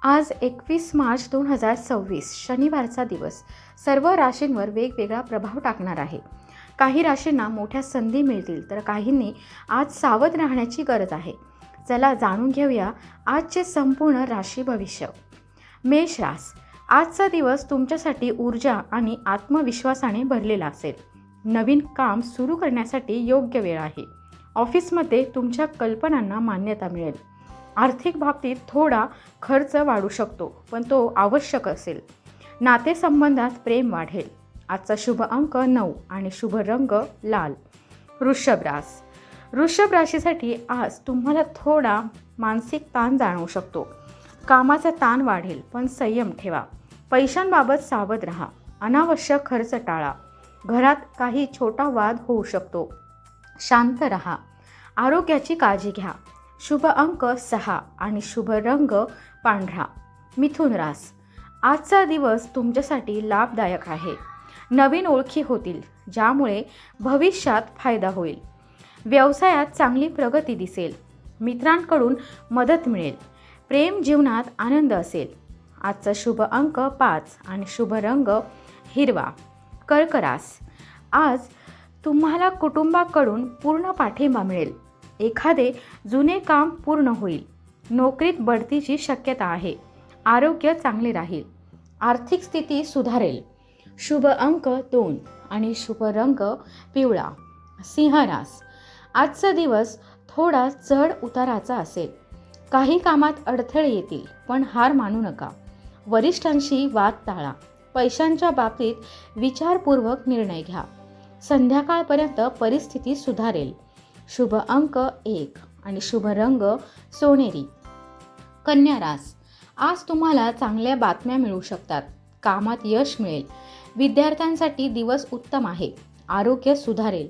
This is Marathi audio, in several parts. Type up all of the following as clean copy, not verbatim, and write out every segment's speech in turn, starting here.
आज 21 मार्च 2026 शनिवारचा दिवस सर्व राशींवर वेगवेगळा प्रभाव टाकणार आहे. काही राशींना मोठ्या संधी मिळतील तर काहींनी आज सावध राहण्याची गरज आहे. चला जाणून घेऊया आजचे संपूर्ण राशी भविष्य. मेष रास, आजचा दिवस तुमच्यासाठी ऊर्जा आणि आत्मविश्वासाने भरलेला असेल. नवीन काम सुरू करण्यासाठी योग्य वेळ आहे. ऑफिसमध्ये तुमच्या कल्पनांना मान्यता मिळेल. आर्थिक बाबतीत थोडा खर्च वाढू शकतो, पण तो आवश्यक असेल. नातेसंबंधात प्रेम वाढेल. आजचा शुभ अंक 9 आणि शुभ रंग लाल. वृषभ रास, वृषभ राशीसाठी आज तुम्हाला थोडा मानसिक ताण जाणवू शकतो. कामाचा ताण वाढेल, पण संयम ठेवा. पैशांबाबत सावध राहा. अनावश्यक खर्च टाळा. घरात काही छोटा वाद होऊ शकतो. शांत राहा. आरोग्याची काळजी घ्या. शुभ अंक 6 आणि शुभ रंग पांढरा. मिथुन रास, आजचा दिवस तुमच्यासाठी लाभदायक आहे. नवीन ओळखी होतील, ज्यामुळे भविष्यात फायदा होईल. व्यवसायात चांगली प्रगती दिसेल. मित्रांकडून मदत मिळेल. प्रेम जीवनात आनंद असेल. आजचा शुभ अंक 5 आणि शुभ रंग हिरवा. कर्क रास, आज तुम्हाला कुटुंबाकडून पूर्ण पाठिंबा मिळेल. एखादे जुने काम पूर्ण होईल. नोकरीत बढतीची शक्यता आहे. आरोग्य चांगले राहील. आर्थिक स्थिती सुधारेल. शुभ अंक 2 आणि शुभ रंग पिवळा. सिंह रास, आजचा दिवस थोडा चढ उताराचा असेल. काही कामात अडथळे येतील, पण हार मानू नका. वरिष्ठांशी वाद टाळा. पैशांच्या बाबतीत विचारपूर्वक निर्णय घ्या. संध्याकाळपर्यंत परिस्थिती सुधारेल. शुभ अंक 1 आणि शुभ रंग सोनेरी. कन्या रास, आज तुम्हाला चांगल्या बातम्या मिळू शकतात. कामात यश मिळेल. विद्यार्थ्यांसाठी दिवस उत्तम आहे. आरोग्य सुधारेल.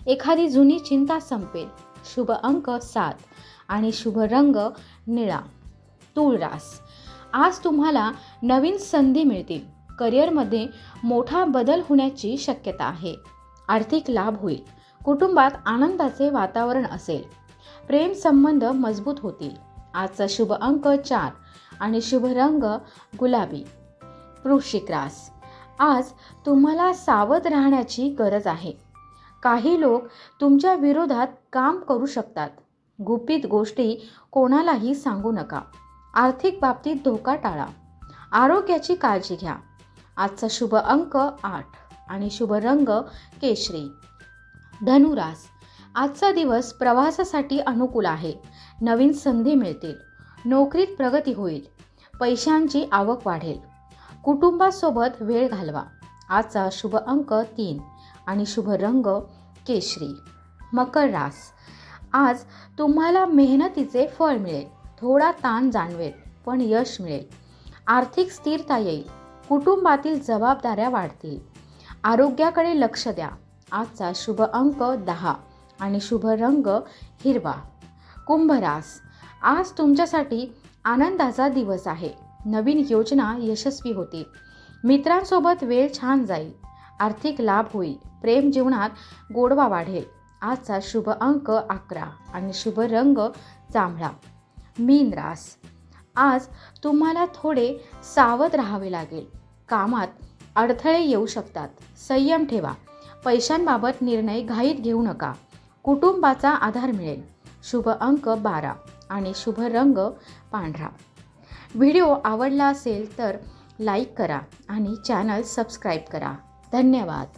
एखादी जुनी चिंता संपेल. शुभ अंक 7 आणि शुभ रंग निळा. तूळ रास, आज तुम्हाला नवीन संधी मिळतील. करिअरमध्ये मोठा बदल होण्याची शक्यता आहे. आर्थिक लाभ होईल. कुटुंबात आनंदाचे वातावरण असेल. प्रेम संबंध मजबूत होतील. आजचा शुभ अंक 4 आणि शुभ रंग गुलाबी. वृश्चिक रास, आज तुम्हाला सावध राहण्याची गरज आहे. काही लोक तुमच्या विरोधात काम करू शकतात. गुपित गोष्टी कोणालाही सांगू नका. आर्थिक बाबतीत धोका टाळा. आरोग्याची काळजी घ्या. आजचा शुभ अंक 8 आणि शुभ रंग केशरी. धनुरास, आजचा दिवस प्रवासासाठी अनुकूल आहे. नवीन संधी मिळतील. नोकरीत प्रगती होईल. पैशांची आवक वाढेल. कुटुंबासोबत वेळ घालवा. आजचा शुभ अंक 3 आणि शुभ रंग केशरी. मकर रास, आज तुम्हाला मेहनतीचे फळ मिळेल. थोडा ताण जाणवेल, पण यश मिळेल. आर्थिक स्थिरता येईल. कुटुंबातील जबाबदाऱ्या वाढतील. आरोग्याकडे लक्ष द्या. आजचा शुभ अंक 10 आणि शुभ रंग हिरवा. कुंभ रास, आज तुमच्यासाठी आनंदाचा दिवस आहे. नवीन योजना यशस्वी होतील. मित्रांसोबत वेळ छान जाईल. आर्थिक लाभ होईल. प्रेम जीवनात गोडवा वाढेल. आजचा शुभ अंक 11 आणि शुभ रंग जांभळा. मीन रास, आज तुम्हाला थोडे सावध राहावे लागेल. कामात अडथळे येऊ शकतात. संयम ठेवा. पैशांबाबत निर्णय घाईत घेऊ नका. कुटुंबाचा आधार मिळेल. शुभ अंक 12 आणि शुभ रंग पांढरा. व्हिडिओ आवडला असेल तर लाईक करा आणि चॅनल सबस्क्राईब करा. धन्यवाद.